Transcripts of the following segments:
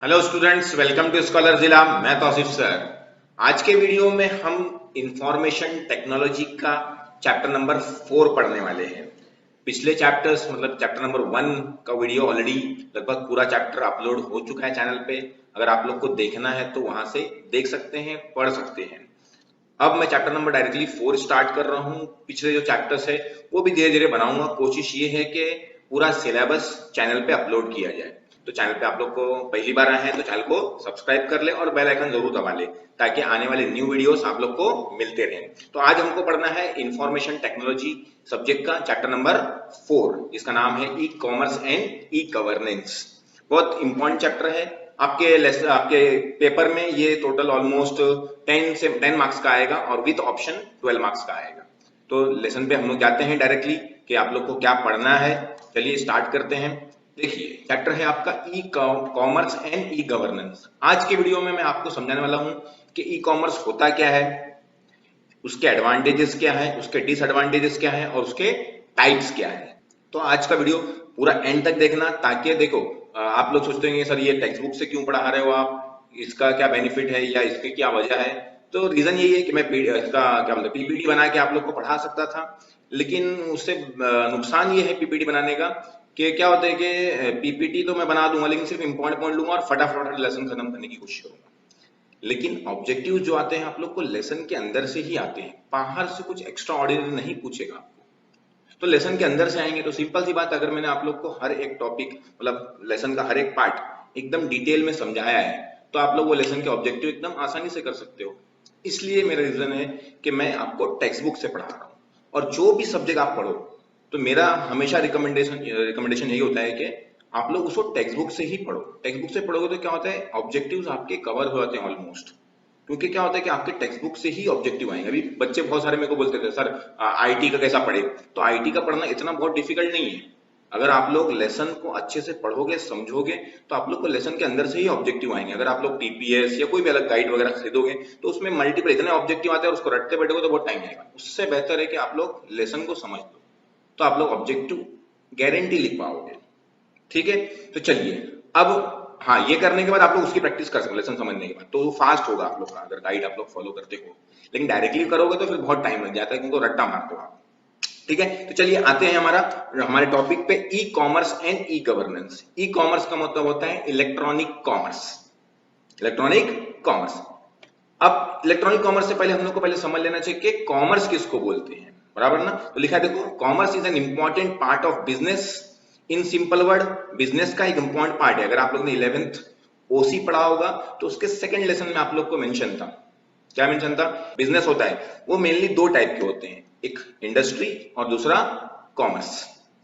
Hello students, welcome to scholar जिला। मैं Tauseef sir. आज के वीडियो में हम इंफॉर्मेशन टेक्नोलॉजी का चैप्टर नंबर 4 पढ़ने वाले हैं। पिछले चैप्टर्स मतलब चैप्टर नंबर 1 का वीडियो ऑलरेडी लगभग पूरा चैप्टर अपलोड हो चुका है चैनल पे। अगर आप लोग को देखना है तो वहां से देख सकते हैं, पढ़ सकते हैं। अब मैं चैप्टर नंबर डायरेक्टली 4 स्टार्ट कर रहा हूँ। पिछले जो चैप्टर्स है वो भी धीरे धीरे बनाऊंगा। कोशिश ये है कि पूरा सिलेबस चैनल पे अपलोड किया जाए। तो चैनल पे आप लोग को पहली बार आए हैं तो चैनल को सब्सक्राइब कर ले और बेल आइकन जरूर दबा ले, ताकि आने वाले न्यू वीडियोस आप लोग को मिलते रहें। तो आज हमको पढ़ना है इंफॉर्मेशन टेक्नोलॉजी सब्जेक्ट का चैप्टर नंबर 4, जिसका नाम है e commerce and e governance. बहुत इंपॉर्टेंट चैप्टर है। आपके पेपर में ये टोटल ऑलमोस्ट 10 मार्क्स का आएगा और विद ऑप्शन 12 मार्क्स का आएगा। तो लेसन पे हम लोग जाते हैं डायरेक्टली कि आप लोग को क्या पढ़ना है। चलिए स्टार्ट करते हैं। देखिए, चैप्टर है आपका e commerce and e governance. आज के वीडियो में मैं आपको समझाने वाला हूं कि ई कॉमर्स होता क्या है, उसके एडवांटेजेस क्या है, उसके डिसएडवांटेजेस क्या है और उसके टाइप्स क्या है। तो आज का वीडियो पूरा एंड तक देखना, ताकि देखो आप लोग सोचते होंगे सर ये टेक्स्ट बुक से क्यों पढ़ा रहे हो आप, इसका क्या बेनिफिट है या इसकी क्या वजह है। तो रीजन यही है कि मैं इसका क्या बोलते पीपीटी बना के आप लोग को पढ़ा सकता था, लेकिन उससे नुकसान ये है पीपीटी बनाने का कि क्या होता है कि पीपीटी तो मैं बना दूंगा लेकिन सिर्फ इंपॉर्टेंट पॉइंट लूंगा और फटाफट लेसन खत्म करने की कोशिश करूंगा। लेकिन ऑब्जेक्टिव जो आते हैं आप लोग को लेसन के अंदर से ही आते हैं, बाहर से कुछ एक्स्ट्रा ऑर्डिनरी नहीं पूछेगा आपको। तो लेसन के अंदर से आएंगे तो सिंपल सी बात, अगर मैंने आप लोग को हर एक टॉपिक मतलब लेसन का हर एक पार्ट एकदम डिटेल में समझाया है तो आप लोग वो लेसन के ऑब्जेक्टिव एकदम आसानी से कर सकते हो। इसलिए मेरा रीजन है कि मैं आपको टेक्स्ट बुक से पढ़ा रहा हूँ। और जो भी सब्जेक्ट आप पढ़ो तो मेरा हमेशा रिकमेंडेशन यही होता है कि आप लोग उसको टेक्स्ट बुक से ही पढ़ो। टेक्स्ट बुक से पढ़ोगे तो क्या होता है, ऑब्जेक्टिव्स आपके कवर हो जाते हैं ऑलमोस्ट। क्योंकि क्या होता है कि आपके टेक्स्ट बुक से ही ऑब्जेक्टिव आएंगे। अभी बच्चे बहुत सारे मेरे को बोलते थे सर आईटी का कैसा पढ़े, तो आईटी का पढ़ना इतना बहुत डिफिकल्ट नहीं है। अगर आप लोग लेसन को अच्छे से पढ़ोगे समझोगे तो आप लोग को लेसन के अंदर से ही ऑब्जेक्टिव आएंगे। अगर आप लोग टीपीएस या कोई भी अलग गाइड वगैरह खरीदोगे तो उसमें मल्टीपल इतने ऑब्जेक्टिव आते हैं और उसको रटते बैठोगे तो बहुत टाइम आएगा। उससे बेहतर है कि आप लोग लेसन को समझ लो, तो आप लोग ऑब्जेक्टिव गारंटी लिख पाओगे। ठीक है, तो चलिए अब हाँ, ये करने के बाद आप लोग उसकी प्रैक्टिस कर सकते हो लेसन समझने के बाद, तो वो फास्ट होगा आप लोग का अगर गाइड आप लोग फॉलो करते हो। लेकिन डायरेक्टली करोगे तो फिर बहुत टाइम लग जाता है क्योंकि रट्टा मारते हो आप। ठीक है, तो चलिए आते हैं हमारे टॉपिक पे, e commerce and e governance. E commerce का मतलब होता है इलेक्ट्रॉनिक कॉमर्स। Electronic commerce. अब इलेक्ट्रॉनिक कॉमर्स से पहले हम लोग को पहले समझ लेना चाहिए कि कॉमर्स किसको बोलते हैं, बराबर ना। तो लिखा है देखो, commerce is an important part of business. In simple word, business का एक इंपॉर्टेंट पार्ट है। अगर आप लोग ने 11th ओसी पढ़ा होगा तो उसके सेकंड लेसन में आप लोग को मेंशन था, क्या मेंशन था, बिजनेस होता है वो मेनली दो टाइप के होते हैं, एक इंडस्ट्री और दूसरा कॉमर्स।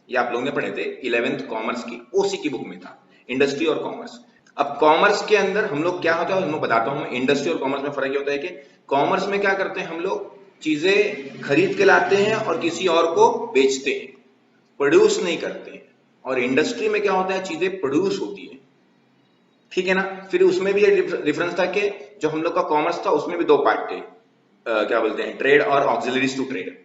ये आप लोग ने पढ़े थे 11th कॉमर्स की ओसी की बुक में था, इंडस्ट्री और कॉमर्स। अब कॉमर्स के अंदर हम लोग क्या होता है मैं बताता हूं। इंडस्ट्री और कॉमर्स में फर्क ये होता है कि कॉमर्स में क्या करते हैं हम लोग, चीजें खरीद के लाते हैं और किसी और को बेचते हैं, प्रोड्यूस नहीं करते हैं। और इंडस्ट्री में क्या होता है, चीजें प्रोड्यूस होती है। ठीक है ना। फिर उसमें भी डिफरेंस था कि जो हम लोग का कॉमर्स था उसमें भी दो पार्ट थे, क्या बोलते हैं, ट्रेड और ऑक्सिलरीज टू ट्रेड।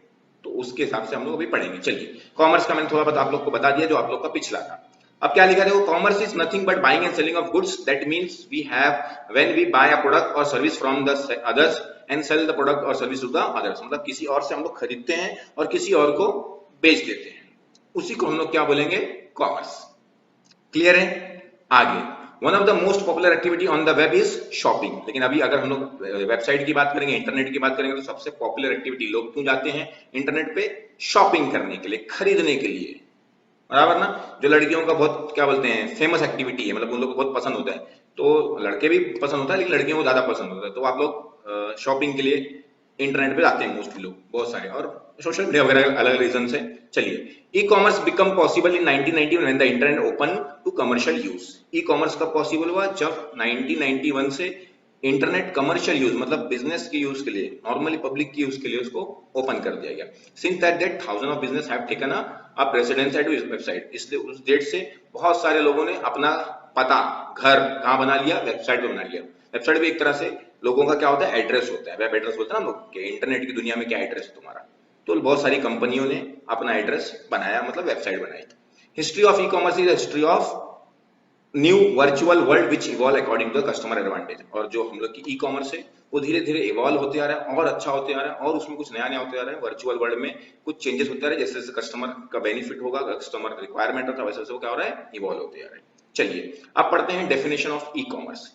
तो उसके हिसाब से हम लोग अभी पढ़ेंगे। चलिए, कॉमर्स का मैंने थोड़ा बहुत आप लोग को बता दिया जो आप लोग का पिछला था। अब क्या लिखा है, देखो, commerce is nothing but buying and selling of goods. That means we have when we buy a product और service from the others and sell the product और सर्विस टू द अदर्स। मतलब किसी और से हम लोग खरीदते हैं और किसी और को बेच देते हैं, उसी को हम लोग क्या बोलेंगे, कॉमर्स। क्लियर है। आगे, one of the most popular activity on the web is shopping. लेकिन अभी अगर हम लोग वेबसाइट की बात करेंगे, इंटरनेट की बात करेंगे, तो सबसे पॉपुलर एक्टिविटी लोग क्यों जाते हैं इंटरनेट पे, शॉपिंग करने के लिए, खरीदने के लिए, बराबर ना। जो लड़कियों का बहुत क्या बोलते हैं फेमस एक्टिविटी है, मतलब उन लोग को बहुत पसंद होता है। तो लड़के भी पसंद होता है लेकिन लड़कियों को ज्यादा पसंद होता है। तो आप लोग शॉपिंग के लिए इंटरनेट पे जाते हैं मोस्टली लोग, बहुत सारे, और सोशल मीडिया वगैरह अलग रीजन से। चलिए, e commerce become possible in 1991 when the internet open to commercial use. E commerce कब पॉसिबल हुआ, जब 1991 से इंटरनेट कमर्शियल यूज मतलब बिजनेस के यूज के लिए, नॉर्मली पब्लिक के यूज के लिए उसको ओपन कर दिया गया। Since that date thousand of business have taken up residence at website. इसलिए उस डेट से बहुत सारे लोगों ने अपना पता, घर कहाँ बना लिया, वेबसाइट पे बना लिया। वेबसाइट भी एक तरह से लोगों का क्या होता है, एड्रेस होता है। वेब एड्रेस बोलते हैं ना लोग, कि इंटरनेट की दुनिया में क्या एड्रेस है तुम्हारा। तो बहुत सारी कंपनियों ने अपना एड्रेस बनाया, मतलब वेबसाइट बनाई। History of e commerce is history of new virtual world which evolve according to customer advantage. और जो हम लोग की ई कॉमर्स है वो धीरे धीरे इवॉल्व होते आ रहा है और अच्छा होते आ रहा है और उसमें कुछ नया नया होते आ रहा है। वर्चुअल वर्ल्ड में कुछ चेंजेस होते आ रहे हैं, जैसे जैसे कस्टमर का बेनिफिट होगा, कस्टमर रिक्वायरमेंट होता है, वैसे वैसे वो क्या हो रहा है, इवॉल्व होते आ रहा है। चलिए अब पढ़ते हैं definition of e commerce.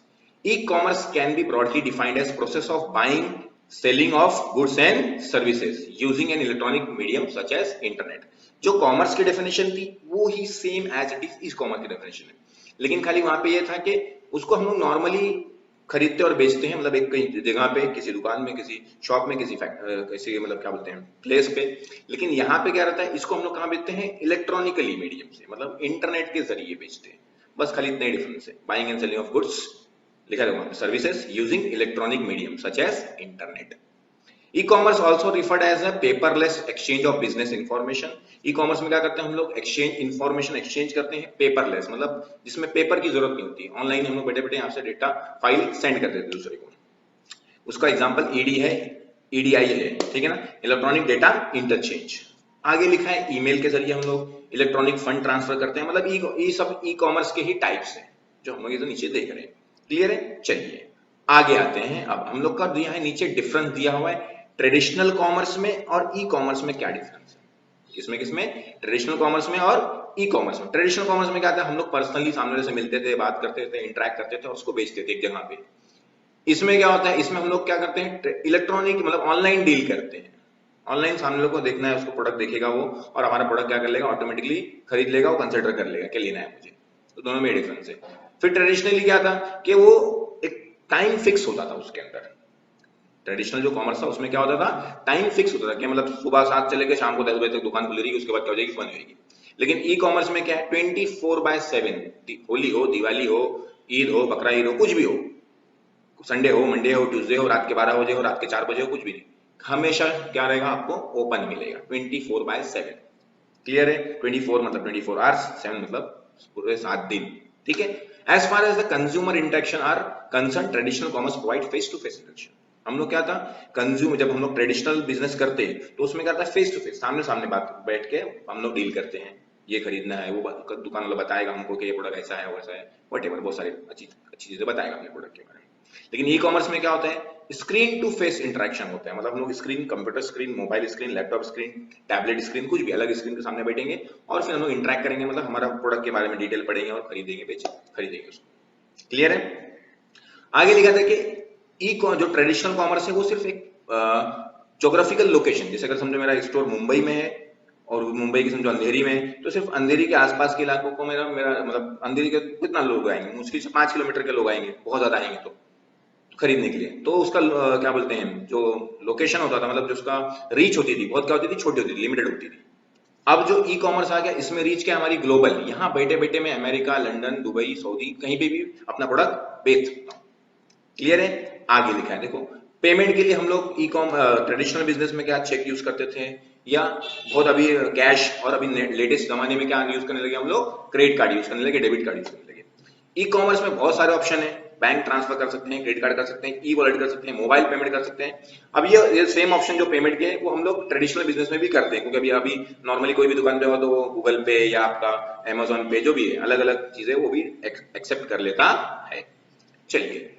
E commerce can be broadly defined as process of buying selling of goods and services using an electronic medium such as internet. जो कॉमर्स की डेफिनेशन थी वो ही same as it is commerce की definition है, लेकिन खाली वहां पे ये था कि उसको हम लोग नॉर्मली खरीदते और बेचते हैं, मतलब एक कहीं जगह पे, किसी दुकान में, किसी शॉप में, किसी मतलब क्या बोलते हैं प्लेस पे। लेकिन यहाँ पे क्या रहता है, इसको हम लोग कहाँ बेचते हैं, इलेक्ट्रॉनिकली मीडियम से, मतलब इंटरनेट के जरिए बेचते हैं। बस खाली इतना ही डिफरेंस है। Buying and selling of goods लिखा है, services using electronic medium such as internet. E-commerce also referred as a paperless exchange of business information. E commerce में क्या करते हैं हम लोग, एक्सचेंज इंफॉर्मेशन एक्सचेंज करते हैं पेपरलेस, मतलब जिसमें पेपर की जरूरत नहीं होती, ऑनलाइन हम लोग बैठे बैठे यहाँ से डेटा फाइल सेंड कर देते हैं दूसरे को। उसका एग्जांपल ईडी है, ईडीआई है, ठीक है ना, इलेक्ट्रॉनिक डेटा इंटरचेंज। आगे लिखा है ईमेल के जरिए हम लोग इलेक्ट्रॉनिक फंड ट्रांसफर करते हैं, मतलब ये सब ई कॉमर्स के ही टाइप्स हैं जो हम लोग ये तो नीचे देख रहे हैं। क्लियर है? चलिए आगे आते हैं। अब हम लोग का दिया है नीचे डिफरेंस दिया हुआ है ट्रेडिशनल कॉमर्स में और ई कॉमर्स में क्या डिफरेंस है। किसमें किसमें, ट्रेडिशनल कॉमर्स में और ई कॉमर्स में। ट्रेडिशनल कॉमर्स में क्या था, हम लोग पर्सनली सामने से मिलते थे, बात करते थे, इंटरेक्ट करते थे और उसको बेचते थे एक जगह पे। इसमें क्या होता है, इसमें हम लोग क्या करते हैं, इलेक्ट्रॉनिक मतलब ऑनलाइन डील करते हैं। ऑनलाइन सामने लोग को देखना है, उसको प्रोडक्ट देखेगा वो और हमारा प्रोडक्ट क्या कर लेगा, ऑटोमेटिकली खरीद लेगा, वो कंसिडर कर लेगा क्या लेना है मुझे। तो दोनों में डिफरेंस है। फिर ट्रेडिशनली क्या था कि वो एक टाइम फिक्स होता था उसके अंदर। ट्रेडिशनल जो कॉमर्स था उसमें क्या होता था, टाइम फिक्स होता था कि मतलब सुबह 7 चले गए, शाम को 10 बजे तक दुकान खुली रहेगी, उसके बाद क्या हो जाएगी, बंद होगी। लेकिन ई कॉमर्स में क्या है, 24/7, होली हो, दिवाली हो, ईद हो, बकरा ईद हो, कुछ भी हो, संडे हो, मंडे हो, ट्यूसडे हो, रात के 12 बजे हो, रात के 4 बजे हो, कुछ भी नहीं, हमेशा क्या रहेगा, आपको ओपन मिलेगा 24/7। क्लियर है? 24 मतलब 24 आवर्स, 7 मतलब पूरे 7 दिन। ठीक है? As far as the consumer interaction are concern, traditional commerce provide face to face interaction. हम लोग क्या था, कंज्यूमर, जब हम लोग ट्रेडिशनल बिजनेस करते हैं तो उसमें क्या था, फेस टू फेस, सामने सामने बात बैठ के हम लोग डील करते हैं, ये खरीदना है, वो दुकान वाला बताएगा हमको कि ये प्रोडक्ट ऐसा है वैसा है, वटेवर, बहुत सारी अच्छी अच्छी चीजें बताएगा अपने प्रोडक्ट के बारे में। लेकिन ई कॉमर्स में क्या होता है, स्क्रीन टू फेस इंटरेक्शन होता है, मतलब हम लोग screen, computer screen, mobile screen, laptop screen, tablet screen, कुछ भी अलग स्क्रीन के सामने बैठेंगे और फिर हम लोग इंटरेक्ट करेंगे, मतलब हमारा प्रोडक्ट के बारे में डिटेल पढ़ेंगे और खरीदेंगे उसको। क्लियर है? आगे लिखा था कि जो ट्रेडिशनल कॉमर्स है वो सिर्फ एक ज्योग्राफिकल लोकेशन, जैसे अगर समझो मेरा स्टोर मुंबई में है और मुंबई की समझो अंधेरी में है, तो सिर्फ अंधेरी के आसपास के इलाकों को मेरा मेरा मतलब अंधेरी के कितना लोग आएंगे, मुश्किल से 5 किलोमीटर के लोग आएंगे, बहुत ज्यादा आएंगे तो खरीदने के लिए। तो उसका क्या बोलते हैं, जो लोकेशन होता था, मतलब जो उसका रीच होती थी, बहुत क्या होती थी, छोटी होती थी, लिमिटेड होती थी। अब जो ई कॉमर्स आ गया, इसमें रीच क्या हमारी ग्लोबल, यहाँ बैठे बैठे मैं अमेरिका, लंदन, दुबई, सऊदी, कहीं पे भी अपना प्रोडक्ट बेच सकता हूँ। क्लियर है? आगे लिखा है देखो, पेमेंट के लिए हम लोग ई कॉम ट्रेडिशनल बिजनेस में क्या चेक यूज करते थे, या बहुत अभी कैश, और अभी लेटेस्ट जमाने में क्या यूज करने लगे हम लोग, क्रेडिट कार्ड यूज करने लगे, डेबिट कार्ड यूज करने लगे। ई कॉमर्स में बहुत सारे ऑप्शन है, बैंक ट्रांसफर कर सकते हैं, क्रेडिट कार्ड कर सकते हैं, ई वॉलेट कर सकते हैं, मोबाइल पेमेंट कर सकते हैं। अब ये सेम ऑप्शन जो पेमेंट के हैं वो हम लोग ट्रेडिशनल बिजनेस में भी करते हैं, क्योंकि अभी नॉर्मली कोई भी दुकान पे हो तो गूगल पे या आपका अमेजोन पे जो भी है, अलग अलग चीजें वो भी एक्सेप्ट कर लेता है। चलिए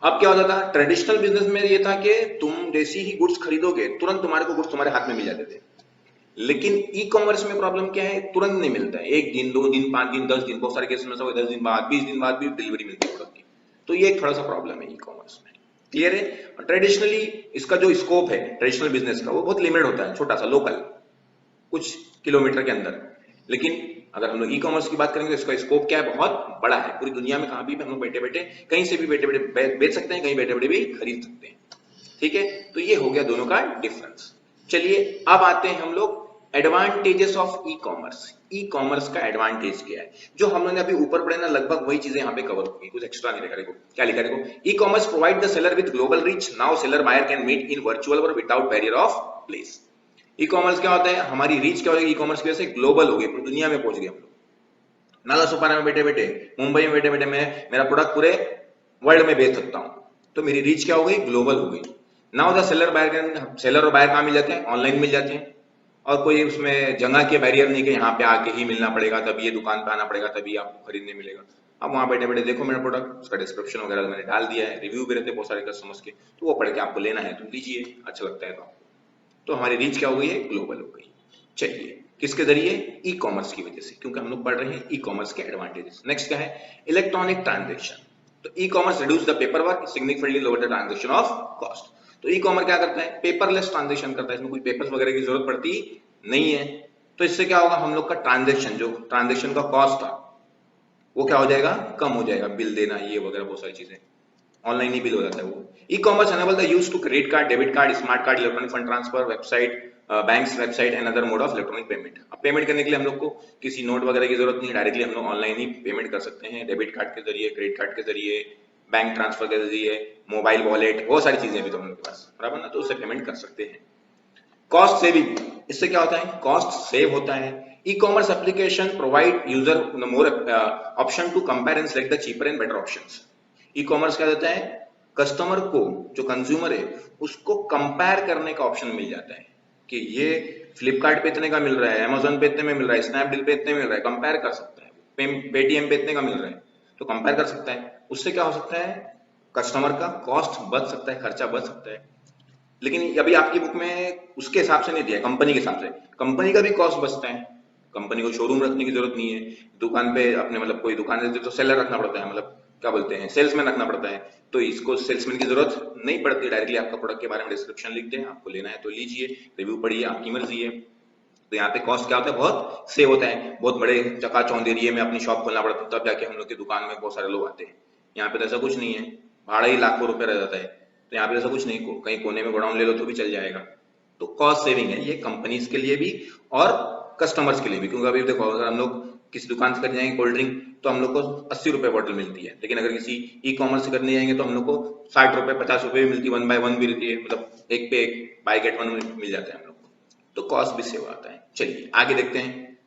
अब क्या होता था, ट्रेडिशनल बिजनेस में ये था कि तुम जैसी ही गुड्स खरीदोगे तुरंत तुम्हारे को गुड्स तुम्हारे हाथ में मिल जाते थे। लेकिन ई कॉमर्स में प्रॉब्लम क्या है, तुरंत नहीं मिलता है, 1 दिन 2 दिन 5 दिन 10 दिन, बहुत सारे केस में 10 दिन बाद 20 दिन बाद भी डिलीवरी मिलती है प्रोडक्ट की। तो ये एक थोड़ा सा प्रॉब्लम है ई कॉमर्स में। क्लियर है? ट्रेडिशनली इसका जो स्कोप है ट्रेडिशनल बिजनेस का वो बहुत लिमिटेड होता है, छोटा सा लोकल, कुछ किलोमीटर के अंदर। लेकिन अगर हम लोग ई कॉमर्स की बात करेंगे तो इसका स्कोप क्या है, बहुत बड़ा है, पूरी दुनिया में कहीं भी हम लोग बैठे बैठे कहीं से भी बैठे बैठे बेच सकते हैं, कहीं बैठे बैठे भी खरीद सकते हैं। ठीक है? तो ये हो गया दोनों का डिफरेंस। चलिए अब आते हैं हम लोग advantages of e commerce. E commerce का एडवांटेज क्या है, जो हम लोगों ने अभी ऊपर पढ़े ना, लगभग वही चीजें यहाँ पे कवर होगी, कुछ एक्स्ट्रा नहीं लिखा। देखो क्या लिखा है, देखो, e commerce provide the seller with global reach, now seller buyer can meet in virtual और without barrier of place. E commerce क्या होता है, हमारी रीच क्या हो जाएगी, ई कॉमर्स की वजह से ग्लोबल हो गई, पूरी दुनिया में पहुंच गए हम लोग। नाला सुपारा में बैठे बैठे, मुंबई में बैठे बैठे मैं मेरा प्रोडक्ट पूरे वर्ल्ड में बेच सकता हूं, तो मेरी रीच क्या हो गई, ग्लोबल हो गई। Now the seller buyer, seller और बायर कहां मिल जाते हैं, ऑनलाइन मिल जाते हैं, और कोई उसमें जगह के बैरियर नहीं कि यहाँ पे आके ही मिलना पड़ेगा, तभी ये दुकान पे आना पड़ेगा, तभी आपको खरीदने मिलेगा। आप वहां बैठे बैठे देखो मेरा प्रोडक्ट, उसका डिस्क्रिप्शन वगैरह मैंने डाल दिया है, रिव्यू भी रहते हैं बहुत सारे कस्टमर्स के, तो वो पढ़ के आपको लेना है तो लीजिए, अच्छा लगता है तो आपको। तो हमारी रीच क्या हो गई है, ग्लोबल हो गई। चलिए, किसके जरिए, ई कॉमर्स की वजह से, क्योंकि हम लोग पढ़ रहे हैं ई कॉमर्स के एडवांटेजेस। नेक्स्ट क्या है, इलेक्ट्रॉनिक ट्रांजेक्शन। तो e commerce reduce the paper work, significantly lower the transaction of cost. तो ई कॉमर्स क्या करता है, पेपरलेस ट्रांजेक्शन करता है, इसमें कोई पेपर्स वगैरह की जरूरत पड़ती नहीं है। तो इससे क्या होगा, हम लोग का ट्रांजेक्शन, जो ट्रांजेक्शन का कॉस्ट था वो क्या हो जाएगा, कम हो जाएगा, बिल देना ये वगैरह बहुत सारी चीजें ऑनलाइन ही बिल हो जाता है वो। E commerce enable the use to credit card, debit card, smart card, electronic fund transfer, website, banks website and other mode of electronic payment. अब पेमेंट करने के लिए हम लोग को किसी नोट वगैरह की जरूरत नहीं, डायरेक्टली हम लोग ऑनलाइन ही पेमेंट कर सकते हैं, डेबिट कार्ड के जरिए, क्रेडिट कार्ड के जरिए, बैंक ट्रांसफर के जरिए, मोबाइल वॉलेट, बहुत सारी चीजें अभी तो हम लोग के पास, बराबर ना, तो उससे पेमेंट कर सकते हैं। कॉस्ट सेविंग, इससे क्या होता है, कॉस्ट सेव होता है। E commerce application provide user more option to compare and select the cheaper and better options. E commerce क्या देता है, कस्टमर को, जो कंज्यूमर है उसको कंपेयर करने का ऑप्शन मिल जाता है कि ये फ्लिपकार्ट पे इतने का मिल रहा है, अमेजोन पे इतने में मिल रहा है, स्नैपडील पे इतने में मिल रहा है, कंपेयर कर सकता है। पेटीएम पे इतने का मिल रहा है तो कंपेयर कर सकता है। उससे क्या हो सकता है, कस्टमर का कॉस्ट बच सकता है, खर्चा बच सकता है। लेकिन अभी आपकी बुक में उसके हिसाब से नहीं दिया, कंपनी के हिसाब से, कंपनी का भी कॉस्ट बचता है, कंपनी को शोरूम रखने की जरूरत नहीं है, दुकान पे अपने मतलब कोई दुकान है तो सेलर रखना पड़ता है, मतलब क्या बोलते हैं, सेल्समैन रखना पड़ता है, तो इसको सेल्समैन की जरूरत नहीं पड़ती, डायरेक्टली आपका प्रोडक्ट के बारे में डिस्क्रिप्शन लिख दें, आपको लेना है तो लीजिए, रिव्यू पढ़िए, आपकी मर्जी है। तो यहाँ पे कॉस्ट क्या होता है, बहुत सेव होता है। बहुत बड़े चकाचौंध एरिया में अपनी शॉप खोलना पड़ता है, तब जाके हम लोग की दुकान में बहुत सारे लोग आते हैं। यहाँ पे तो ऐसा कुछ नहीं है, भाड़ा ही लाखों रुपए रह जाता है, तो यहाँ पे ऐसा कुछ नहीं, कहीं कोने में गोडाउन ले लो तो भी चल जाएगा। तो कॉस्ट सेविंग है ये कंपनीज के लिए भी और कस्टमर्स के लिए भी, क्योंकि अभी देखो अगर हम लोग किसी दुकान से करने जाएंगे कोल्ड ड्रिंक तो हम लोग को 80 रुपए बॉटल मिलती है, लेकिन अगर किसी ई कॉमर्स से करने जाएंगे तो हम लोग को 60 रुपए 50 रुपए भी मिलती है, 1 बाय 1 भी रहती है, मतलब एक पे एक बाय गेट वन मिल जाता है हम लोग को, तो कॉस्ट भी सेव आता है। चलिए आगे देखते हैं,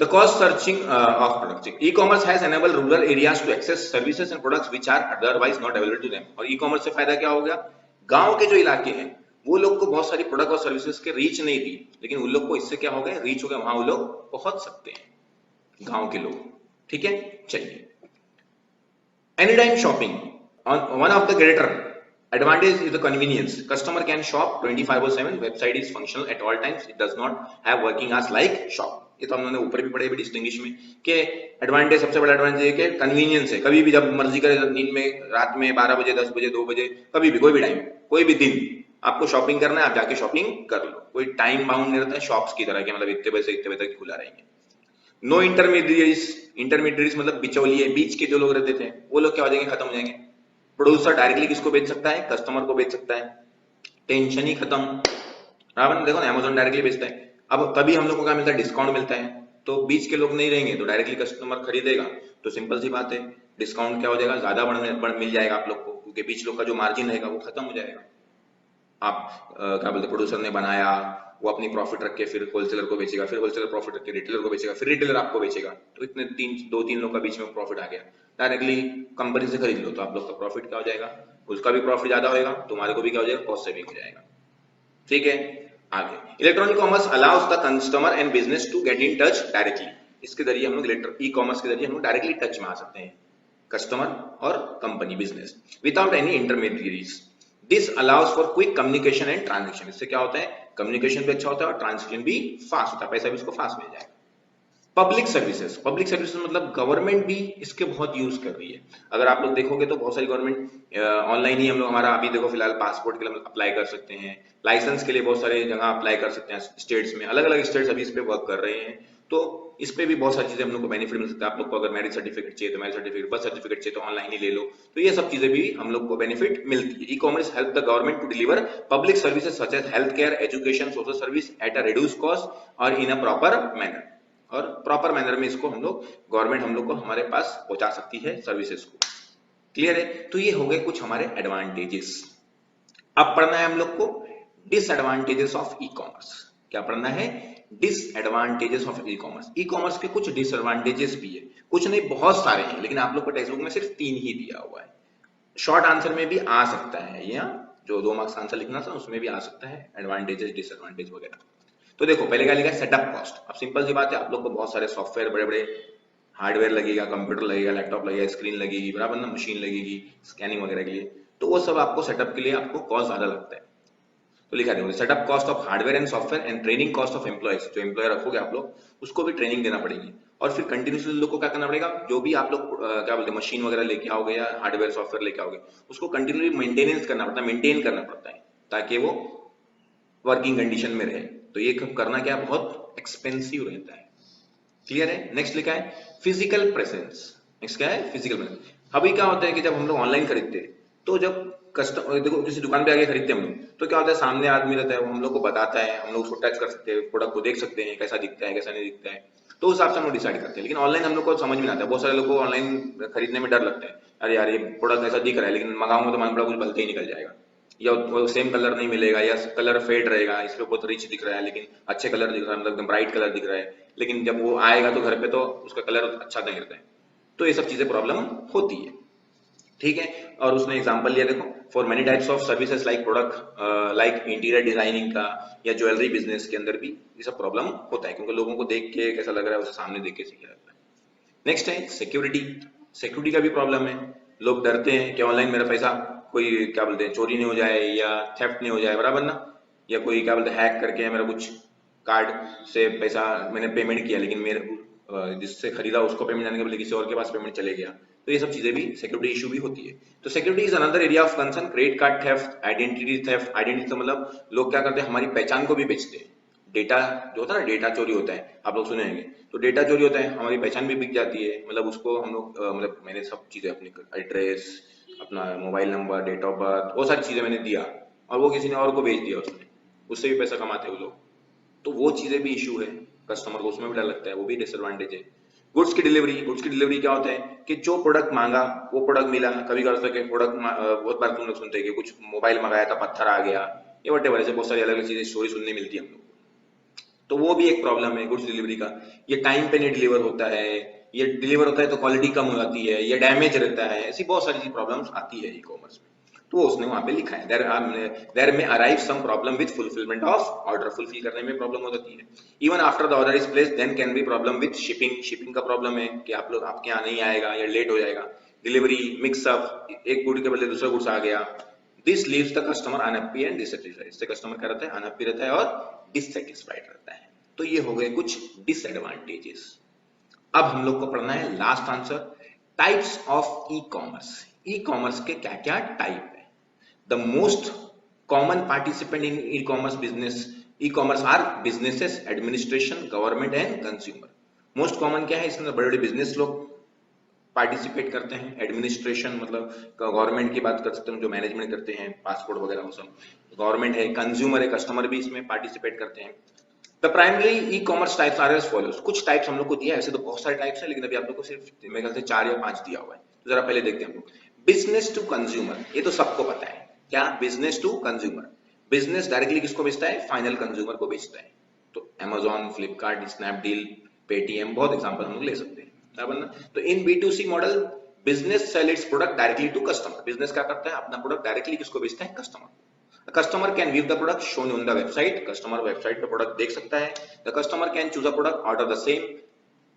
the cost searching of products. E-commerce has enabled rural areas to access services and products which are otherwise not available to them। और ई-कॉमर्स से फायदा क्या हो गया, गांव के जो इलाके हैं वो लोग को बहुत सारी प्रोडक्ट और सर्विसेज के रीच नहीं थी, लेकिन उन लोग को इससे क्या हो गया, रीच हो गया, वहां वो लोग पहुंच सकते हैं गांव के लोग। ठीक है, चलिए, anytime shopping, on one of the greater advantage is the convenience, customer can shop 24/7, website is functional at all times, it does not have working hours like shop। ये तो हम लोगों ने ऊपर भी पढ़े भी डिस्टिंग्विश में कि एडवांटेज, सबसे बड़ा एडवांटेज है कि कन्वीनियंस है, कभी भी जब मर्जी करे, नींद में, रात में 12 बजे 10 बजे 2 बजे, कभी भी कोई भी टाइम कोई भी दिन आपको शॉपिंग करना है आप जाके शॉपिंग कर लो, कोई टाइम बाउंड नहीं रहता है शॉप्स की तरह के, मतलब इतने बजे से इतने बजे तक खुला रहेंगे। नो इंटरमीडिएट्स, इंटरमीडिएट्स मतलब बिचौलिए, बीच के जो लोग रहते थे वो लोग क्या हो जाएंगे, खत्म हो जाएंगे। प्रोड्यूसर डायरेक्टली किसको बेच सकता है, कस्टमर को बेच सकता है, टेंशन ही खत्म। रावण देखो ना, अमेजोन डायरेक्टली बेचता है, अब तभी हम लोग को क्या मिलता है, डिस्काउंट मिलता है, तो बीच के लोग नहीं रहेंगे तो डायरेक्टली कस्टमर खरीदेगा, तो सिंपल सी बात है, डिस्काउंट क्या हो जाएगा, ज्यादा मिल जाएगा आप लोग को, क्योंकि बीच लोग का जो मार्जिन रहेगा वो खत्म हो जाएगा। आप क्या बोलते, प्रोड्यूसर ने बनाया, वो अपनी प्रॉफिट रख के फिर होलसेलर को बेचेगा, फिर होलसेलर प्रॉफिट रख के रिटेलर को बेचेगा, फिर रिटेलर आपको बेचेगा, तो इतने दो तीन लोग का बीच में प्रॉफिट आ गया। डायरेक्टली कंपनी से खरीद लो तो आप लोग का प्रॉफिट क्या हो जाएगा, उसका भी प्रॉफिट ज्यादा होगा, तुम्हारे को भी क्या हो जाएगा, कॉस्ट सेविंग हो जाएगा। ठीक है, आगे, electronic commerce allows the customer and business to get in touch directly. इसके जरिए हम लोग ई कॉमर्स के जरिए हम लोग डायरेक्टली टच में आ सकते हैं कस्टमर और company business without any intermediaries. This allows for quick communication and transaction. इससे क्या होता है, कम्युनिकेशन भी अच्छा होता है और ट्रांजेक्शन भी फास्ट होता है, पैसा भी उसको फास्ट मिल जाएगा। पब्लिक सर्विसेज, पब्लिक सर्विसेज मतलब गवर्नमेंट भी इसके बहुत यूज कर रही है। अगर आप लोग देखोगे तो बहुत सारी गवर्नमेंट ऑनलाइन ही हम लोग, हमारा अभी देखो फिलहाल पासपोर्ट के लिए अप्लाई कर सकते हैं, लाइसेंस के लिए बहुत सारे जगह अप्लाई कर सकते हैं, स्टेट्स में अलग अलग स्टेट्स अभी इस पे वर्क कर रहे हैं, तो इस पे भी बहुत सारी चीजें हम लोग को बेनिफिट मिल सकता है। आप लोग को अगर मैरिज सर्टिफिकेट चाहिए तो मैरिज सर्टिफिकेट, बर्थ सर्टिफिकेट चाहिए तो ऑनलाइन ही ले लो, तो ये सब चीजें भी हम लोग को बेनिफिट मिलती है। E commerce help the government to deliver public services such as health care, education, social service at a reduce cost और इन अ प्रॉपर मैनर। और प्रॉपर मैनर में इसको हम लोग, गवर्नमेंट हम लोग को हमारे पास पहुंचा सकती है सर्विसेज को। क्लियर है, तो ये हो गए कुछ हमारे एडवांटेजेस। अब पढ़ना है हम लोग को डिसएडवांटेजेस ऑफ ई कॉमर्स। क्या पढ़ना है, disadvantages of e commerce. E commerce के कुछ डिसएडवांटेजेस भी है, कुछ नहीं बहुत सारे हैं, लेकिन आप लोग को टेक्स्ट बुक में सिर्फ 3 ही दिया हुआ है। शॉर्ट आंसर में भी आ सकता है, या जो 2 मार्क्स आंसर लिखना था उसमें भी आ सकता है, एडवांटेजेस डिसएडवांटेज वगैरह। तो देखो पहले क्या लिखा है, सेटअप कॉस्ट। अब सिंपल सी बात है, आप लोग को बहुत सारे सॉफ्टवेयर बड़े बड़े हार्डवेयर लगेगा, कंप्यूटर लगेगा, लैपटॉप लगेगा, स्क्रीन लगेगी, बराबर ना, मशीन लगेगी स्कैनिंग वगैरह के लिए, तो वो सब आपको सेटअप के लिए आपको कॉस्ट ज्यादा लगता है। तो लिखा देखो, setup cost of hardware and software and training cost of employees, जो एम्प्लॉय रखोगे आप लोग उसको भी ट्रेनिंग देना पड़ेगी, और फिर कंटिन्यूसली लोग को क्या करना पड़ेगा, जो भी आप लोग क्या बोलते हैं मशीन वगैरह लेके आओगे या हार्डवेयर सॉफ्टवेयर लेके आओगे उसको कंटिन्यूसली मेंटेनेंस करना पड़ता है, मेंटेन करना पड़ता है ताकि वो वर्किंग कंडीशन में रहे। तो ये करना क्या बहुत एक्सपेंसिव रहता है। क्लियर है? नेक्स्ट लिखा है फिजिकल प्रेजेंस। नेक्स्ट क्या है? Physical presence. अभी क्या होता है कि जब हम लोग ऑनलाइन खरीदते हैं तो जब कस्टमर देखो किसी दुकान पे आके खरीदते हैं हम लोग, तो क्या होता है सामने आदमी रहता है, वो हम लोग को बताता है, हम लोग उसको टच कर सकते हैं, प्रोडक्ट को देख सकते हैं कैसा दिखता है कैसा नहीं दिखता है, तो उस हिसाब से हम लोग डिसाइड करते हैं। लेकिन ऑनलाइन हम लोग को समझ में नहीं आता है, बहुत सारे लोग को ऑनलाइन खरीदने में डर लगता है, अरे यार ये प्रोडक्ट ऐसा दिख रहा है लेकिन मंगाऊंगा तो मन पड़ा कुछ भलते ही निकल जाएगा, या वो सेम कलर नहीं मिलेगा, या कलर फेड रहेगा, इस पे बहुत रिच दिख रहा है लेकिन अच्छे कलर दिख रहा है, मतलब एकदम ब्राइट कलर दिख रहा है, लेकिन जब वो आएगा तो घर पे तो उसका कलर अच्छा नहीं रहता है। तो ये सब चीजें प्रॉब्लम होती है। ठीक है, और उसने एग्जांपल लिया देखो, for many types of services like product like interior designing का या ज्वेलरी बिजनेस के अंदर भी ये सब प्रॉब्लम होता है, क्योंकि लोगों को देख के कैसा लग रहा है उसे सामने देख के सीखा जाता है। नेक्स्ट है सिक्योरिटी। सिक्योरिटी का भी प्रॉब्लम है, लोग डरते हैं कि ऑनलाइन मेरा पैसा कोई क्या बोलते हैं चोरी नहीं हो जाए या थेफ्ट नहीं हो जाए, बराबर ना, या कोई क्या बोलते हैं हैक करके मेरा कुछ कार्ड से पैसा मैंने पेमेंट किया लेकिन मेरे जिससे खरीदा उसको पेमेंट जाने के बदले किसी और के पास पेमेंट चले गया, तो ये सब चीजें भी सिक्योरिटी इशू भी होती है। तो security is another area of concern. Credit card theft, identity theft, identity मतलब लोग क्या करते हैं हमारी पहचान को भी बेचते हैं। डेटा जो होता है ना, डेटा चोरी होता है, आप लोग सुने होंगे, तो डेटा चोरी होता है, हमारी पहचान भी बिक जाती है, मतलब उसको हम लोग मतलब मैंने सब चीजें अपनी एड्रेस, अपना mobile number, date of birth, वो सारी चीजें मैंने दिया और वो किसी ने और को बेच दिया, उसने उससे भी पैसा कमाते हैं वो लोग, तो वो चीजें भी इशू है, कस्टमर को उसमें भी डर लगता है, वो भी डिसएडवांटेज है। गुड्स की डिलीवरी। गुड्स की डिलीवरी क्या होता है कि जो प्रोडक्ट मांगा वो प्रोडक्ट मिला, कभी कर सके प्रोडक्ट बहुत बार तुम लोग सुनते हैं कि कुछ मोबाइल मंगाया था पत्थर आ गया, ये वटेवर ऐसे बहुत सारी अलग अलग चीजें स्टोरी सुनने मिलती है हम लोग, तो वो भी एक प्रॉब्लम है गुड्स डिलीवरी का। ये टाइम पे नहीं डिलीवर होता है, ये डिलीवर होता है तो क्वालिटी कम हो जाती है, ये डैमेज रहता है, ऐसी बहुत सारी प्रॉब्लम्स आती है ई कॉमर्स में। तो उसने वहां पे लिखा है देयर में arrive some problem with fulfilment of order. Fulfil करने में प्रॉब्लम हो जाती है। Even after the order is placed then can be problem with shipping. Shipping का प्रॉब्लम है कि आप लोग आपके यहाँ नहीं आएगा या लेट हो जाएगा। डिलीवरी मिक्सअप, एक गुड के बदले दूसरा गुड्स आ गया। This leaves the customer unhappy and dissatisfied. इससे कस्टमर क्या रहता है, अनहैप्पी रहता है और डिससेटिस्फाइड रहता है। तो ये हो गए कुछ डिसएडवांटेजेस। अब हम लोग को पढ़ना है last answer, types of e commerce. E commerce के क्या क्या टाइप है। The most common participant in e commerce business, e commerce are businesses, administration, government and consumer. Most common क्या है, इसमें बड़े बड़े बिजनेस लोग पार्टिसिपेट करते हैं। एडमिनिस्ट्रेशन मतलब गवर्नमेंट की बात कर सकते हैं, जो मैनेजमेंट करते हैं पासपोर्ट वगैरह वो सब गवर्नमेंट है। कंज्यूमर है, कस्टमर भी इसमें पार्टिसिपेट करते हैं। The primary e commerce types are as follows. कुछ टाइप्स हम लोग को दिया है, ऐसे तो बहुत सारे टाइप्स है लेकिन अभी आप लोग को सिर्फ मेरे ख्याल से 4 या 5 दिया हुआ है, तो जरा पहले देखते हैं हम लोग। बिजनेस टू कंज्यूमर, ये तो सबको पता है क्या, business to consumer. Business directly किसको बेचता है, फाइनल कंज्यूमर को बेचता है। तो अमेजॉन, फ्लिपकार्ट, स्नैपडील, पेटीएम, बहुत एग्जांपल हम लोग ले सकते हैं, बराबर ना। तो in B2C model business sell its product directly to customer. Business क्या करता है, अपना प्रोडक्ट डायरेक्टली किसको बेचता है, customer. Customer can view the product shown on the website. Customer website पे प्रोडक्ट देख सकता है। The customer can choose a product, order the same.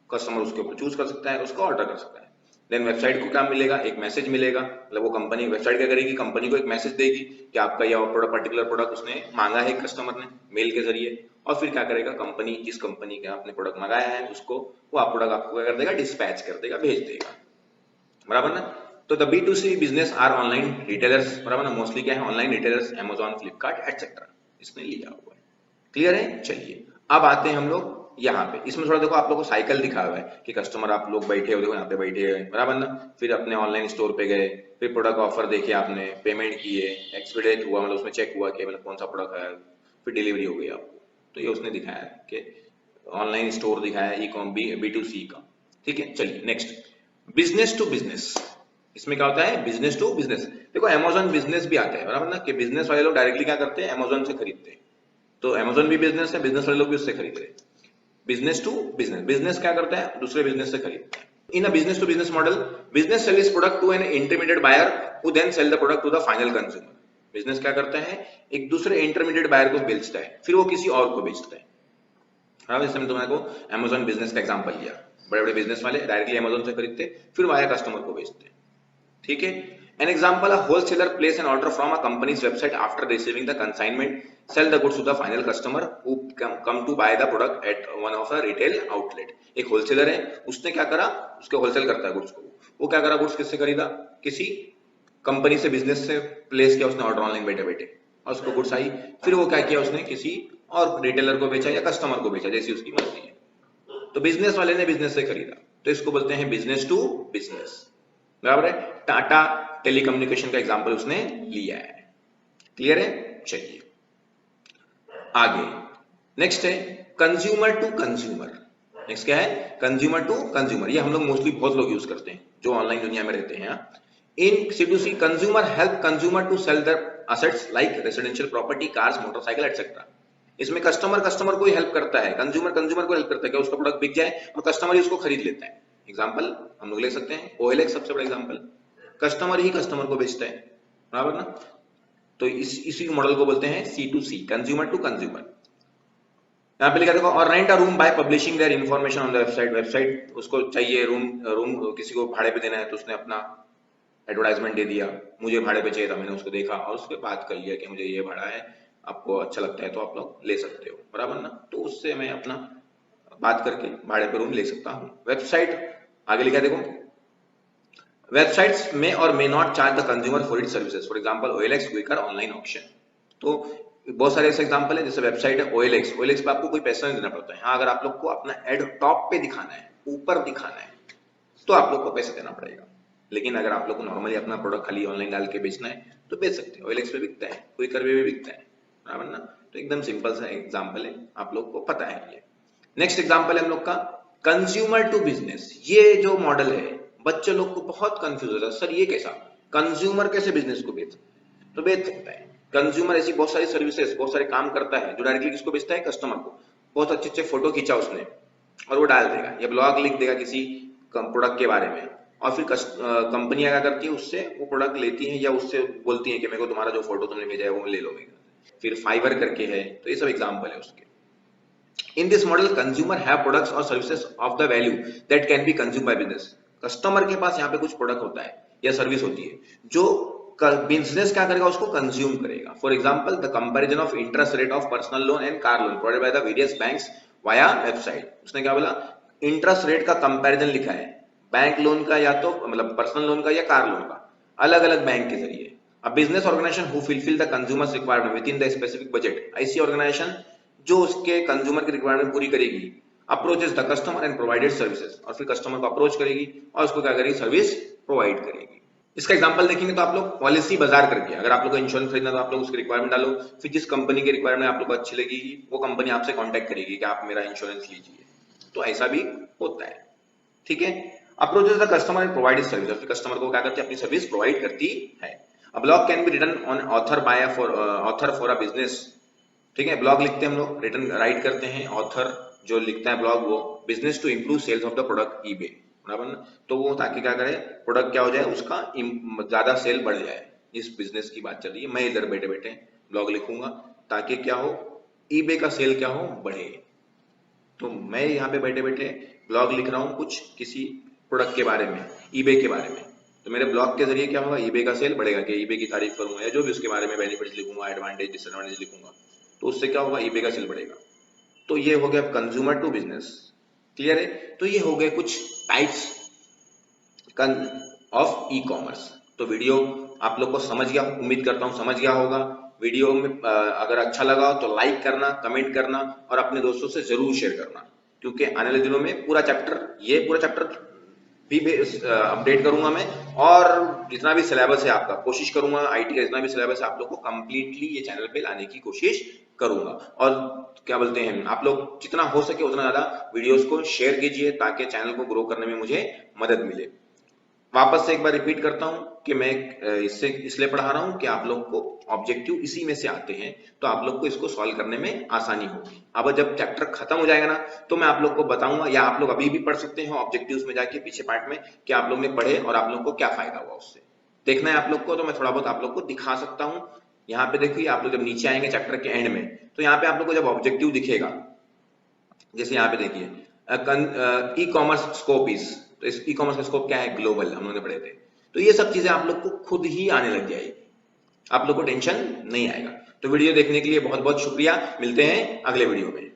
Customer उसके ऊपर चूज कर सकता है, उसको ऑर्डर कर सकता है। देन वेबसाइट को क्या मिलेगा, एक मैसेज मिलेगा, मतलब वो कंपनी वेबसाइट क्या करेगी, कंपनी को एक मैसेज देगी कि आपका यह प्रोडक्ट पर्टिकुलर प्रोडक्ट उसने मांगा है कस्टमर ने मेल के जरिए, और फिर क्या करेगा कंपनी, जिस कंपनी का आपने प्रोडक्ट मंगाया है उसको वो आप प्रोडक्ट आपको क्या कर देगा, डिस्पैच कर देगा, भेज देगा, बराबर ना। तो the B2C business are online retailers, बराबर ना, मोस्टली क्या है online retailers, Amazon, Flipkart etcetera, इसने लिया हुआ है। क्लियर है। चलिए अब आते हैं हम लोग यहाँ पे, इसमें थोड़ा देखो आप लोगों को साइकिल दिखा हुआ है कि कस्टमर आप लोग बैठे हो, देखो यहाँ पे बैठे हैं, बराबर ना, फिर अपने ऑनलाइन स्टोर पे गए, फिर प्रोडक्ट ऑफर देखे आपने, पेमेंट किए, एक्सपीडिएट हुआ, मतलब उसमें चेक हुआ कि मतलब कौन सा प्रोडक्ट है, फिर डिलीवरी हो गई आपको। तो ये उसने दिखाया है कि ऑनलाइन स्टोर दिखाया है, ई कॉम B2C का। ठीक है, चलिए नेक्स्ट, बिजनेस टू बिजनेस। इसमें क्या होता है, बिजनेस टू बिजनेस। देखो अमेजॉन बिजनेस भी आता है, बराबर ना, कि बिजनेस वाले लोग डायरेक्टली क्या करते हैं, अमेजॉन से खरीदते हैं। तो अमेजॉन भी बिजनेस है, बिजनेस वाले लोग भी उससे खरीद रहे हैं। बिजनेस टू बिजनेस, बिजनेस क्या करता है, दूसरे बिजनेस से खरीदता है। In a business to business model, business sell is product to an intermediate buyer who then sell the product to the final consumer. Business क्या करता है, एक दूसरे इंटरमीडिएट बायर को बेचता है, फिर वो किसी और को बेचता है। हाँ, जैसे मैंने तुम्हारे को अमेजॉन बिजनेस का एग्जांपल लिया, बड़े बड़े बिजनेस वाले डायरेक्टली अमेजोन से खरीदते, फिर वाया कस्टमर को बेचते। ठीक है। An example, a wholesaler place an order from a company's website after receiving the consignment, sell the goods to the final customer who come to buy the product at one of a retail outlet. एक wholesaler है, उसने क्या करा, उसके wholesale करता है goods को, वो क्या करा, गुड्स किससे खरीदा, किसी कंपनी से, बिजनेस से प्लेस किया उसने ऑर्डर ऑनलाइन बैठे बैठे, और उसको गुड्स आई, फिर वो क्या किया, उसने किसी और रिटेलर को बेचा या कस्टमर को बेचा, जैसी उसकी मर्जी है। तो बिजनेस वाले ने बिजनेस से खरीदा, तो इसको बोलते हैं बिजनेस टू बिजनेस। बराबर है। टाटा टेलीकम्युनिकेशन का एग्जांपल उसने लिया है। क्लियर है। चलिए आगे, नेक्स्ट है कंज्यूमर टू कंज्यूमर। नेक्स्ट क्या है, कंज्यूमर टू कंज्यूमर। ये हम लोग मोस्टली बहुत लोग यूज करते हैं जो ऑनलाइन दुनिया में रहते हैं। In C2C, consumer help consumer to sell their assets like residential property, cars, motorcycle etcetera. इसमें कस्टमर को ही हेल्प करता है, कंज्यूमर को हेल्प करता है कि उसका प्रोडक्ट बिक जाए और कस्टमर ही उसको खरीद लेता है। एग्जांपल हम लोग ले सकते हैं OLX, सबसे बड़ा एग्जांपल, कस्टमर ही कस्टमर को बेचता है, बराबर ना। तो इसी मॉडल को बोलते हैं C2C, कंज्यूमर टू कंज्यूमर। यहाँ पे लिखा देखो, और rent a room by publishing their information on the website. Website उसको चाहिए रूम किसी को भाड़े पे देना है, तो उसने अपना एडवर्टाइजमेंट दे दिया, मुझे भाड़े पे चाहिए था, मैंने उसको देखा और उसके बात कर लिया कि मुझे ये भाड़ा है, आपको अच्छा लगता है तो आप लोग ले सकते हो, बराबर ना। तो उससे मैं अपना बात करके भाड़े पे रूम ले सकता हूँ। वेबसाइट आगे लिखा देखो, वेबसाइट्स में और may not charge the consumer for its services, for example OLX Quikr online auction. तो बहुत सारे ऐसे एग्जांपल है, जैसे वेबसाइट है OLX पे आपको कोई पैसा नहीं देना पड़ता है। हाँ, अगर आप लोग को अपना एड टॉप पे दिखाना है, ऊपर दिखाना है, तो आप लोग को पैसा देना पड़ेगा। लेकिन अगर आप लोग को नॉर्मली अपना प्रोडक्ट खाली ऑनलाइन डाल के बेचना है तो बेच सकते हो। OLX पे बिकता है, क्विकर पे भी बिकता है, बराबर ना। तो एकदम सिंपल सा एग्जांपल है, आप लोग को पता है ये। नेक्स्ट एग्जांपल है हम लोग का कंज्यूमर टू बिजनेस। ये जो मॉडल है बच्चे लोग को बहुत कंफ्यूज होता है, सर ये कैसा, कंज्यूमर कैसे बिजनेस को बेच, तो बेच सकता है। कंज्यूमर ऐसी बहुत सारी सर्विसेज, बहुत सारे काम करता है जो डायरेक्टली किसको बेचता है, कस्टमर को। बहुत अच्छे अच्छे फोटो खींचा उसने और वो डाल देगा, या ब्लॉग लिख देगा किसी प्रोडक्ट के बारे में, और फिर कंपनी क्या करती है, उससे वो प्रोडक्ट लेती है या उससे बोलती है कि मेरे को तुम्हारा जो फोटो तुमने भेजा है वो ले लो। फिर फाइवर करके है, तो ये सब एग्जांपल है उसके। In this model, consumer have products or services of the value that can be consumed by business. Customer के पास यहाँ पे कुछ प्रोडक्ट होता है या सर्विस होती है जो बिजनेस क्या करेगा, उसको कंज्यूम करेगा। For example, the comparison of interest rate of personal loan and car loan provided by the various banks via website. उसने क्या बोला, इंटरेस्ट रेट का कंपैरिजन लिखा है, बैंक लोन का या तो मतलब पर्सनल लोन का या कार लोन का, अलग अलग बैंक के जरिए। A business organisation who fulfil the consumers requirement within the specific budget, ऐसी ऑर्गेनाइजेशन जो उसके कंज्यूमर की रिक्वायरमेंट पूरी करेगी। Approaches the customer and provided services, और फिर कस्टमर को अप्रोच करेगी और उसको क्या करेगी, सर्विस प्रोवाइड करेगी। इसका एग्जांपल देखेंगे तो आप लोग पॉलिसी बाजार करके, अगर आप लोग को इंश्योरेंस खरीदना तो आप लोग उसकी रिक्वायरमेंट डालो, फिर जिस कंपनी की रिक्वायरमेंट आप लोग को अच्छी लगेगी वो कंपनी आपसे कांटेक्ट करेगी कि आप मेरा इंश्योरेंस लीजिए। तो ऐसा भी होता है, ठीक है। Approaches the customer and provided service, फिर कस्टमर को क्या करती है, अपनी सर्विस प्रोवाइड करती है। A blog can be written on author by author for a business, ठीक है। ब्लॉग लिखते हैं हम लोग, रिटर्न राइट करते हैं, ऑथर जो लिखता है ब्लॉग वो, business to improve sales of the product eBay, बराबर ना। तो वो ताकि क्या करे, प्रोडक्ट क्या हो जाए, उसका ज्यादा सेल बढ़ जाए। इस बिजनेस की बात चल रही है, मैं इधर बैठे बैठे ब्लॉग लिखूंगा ताकि क्या हो, ईबे का सेल क्या हो, बढ़े। तो मैं यहाँ पे बैठे बैठे ब्लॉग लिख रहा हूँ कुछ किसी प्रोडक्ट के बारे में, ईबे के बारे में, तो मेरे ब्लॉग के जरिए क्या होगा, ईबे का सेल बढ़ेगा, कि ईबे की तारीफ करूंगा या जो भी उसके बारे में बेनिफिट्स लिखूंगा, एडवांटेज डिसएडवांटेज लिखूंगा, तो उससे क्या होगा, ईबे का सेल बढ़ेगा। तो ये हो गया कंज्यूमर टू बिजनेस। क्लियर है। तो ये हो गए कुछ टाइप्स ऑफ ई कॉमर्स। तो वीडियो आप लोग को समझ गया, उम्मीद करता हूं समझ गया होगा। वीडियो में अगर अच्छा लगा हो तो लाइक करना, कमेंट करना और अपने दोस्तों से जरूर शेयर करना, क्योंकि आने वाले दिनों में पूरा चैप्टर भी अपडेट करूंगा मैं, और जितना भी सिलेबस है आपका, कोशिश करूंगा आईटी का जितना भी सिलेबस है आप लोग को कंप्लीटली ये चैनल पे लाने की कोशिश करूंगा। और क्या बोलते हैं, आप लोग जितना हो सके उतना ज्यादा वीडियोस को शेयर कीजिए ताकि चैनल को ग्रो करने में मुझे मदद मिले। वापस से एक बार रिपीट करता हूं कि मैं इससे इसलिए पढ़ा रहा हूं कि आप लोग को ऑब्जेक्टिव इसी में से आते हैं, तो आप लोग को इसको सॉल्व करने में आसानी होगी। अब जब चैप्टर खत्म हो जाएगा ना, तो मैं आप लोग को बताऊंगा, या आप लोग अभी भी पढ़ सकते हैं ऑब्जेक्टिव्स में जाके पीछे पार्ट में, कि आप लोग ने पढ़े और आप लोग को क्या फायदा हुआ उससे। देखना है आप लोग को, तो मैं थोड़ा बहुत आप लोग को दिखा सकता हूँ। यहाँ पे देखिए, आप लोग जब नीचे आएंगे चैप्टर के एंड में, तो यहाँ पे आप लोग को जब ऑब्जेक्टिव दिखेगा, जैसे यहाँ पे देखिए, ई कॉमर्स स्कोप इज, तो इस ई कॉमर्स का स्कोप क्या है, ग्लोबल, हम लोगों ने पढ़े थे। तो ये सब चीजें आप लोग को खुद ही आने लग जाएगी, आप लोग को टेंशन नहीं आएगा। तो वीडियो देखने के लिए बहुत बहुत शुक्रिया, मिलते हैं अगले वीडियो में।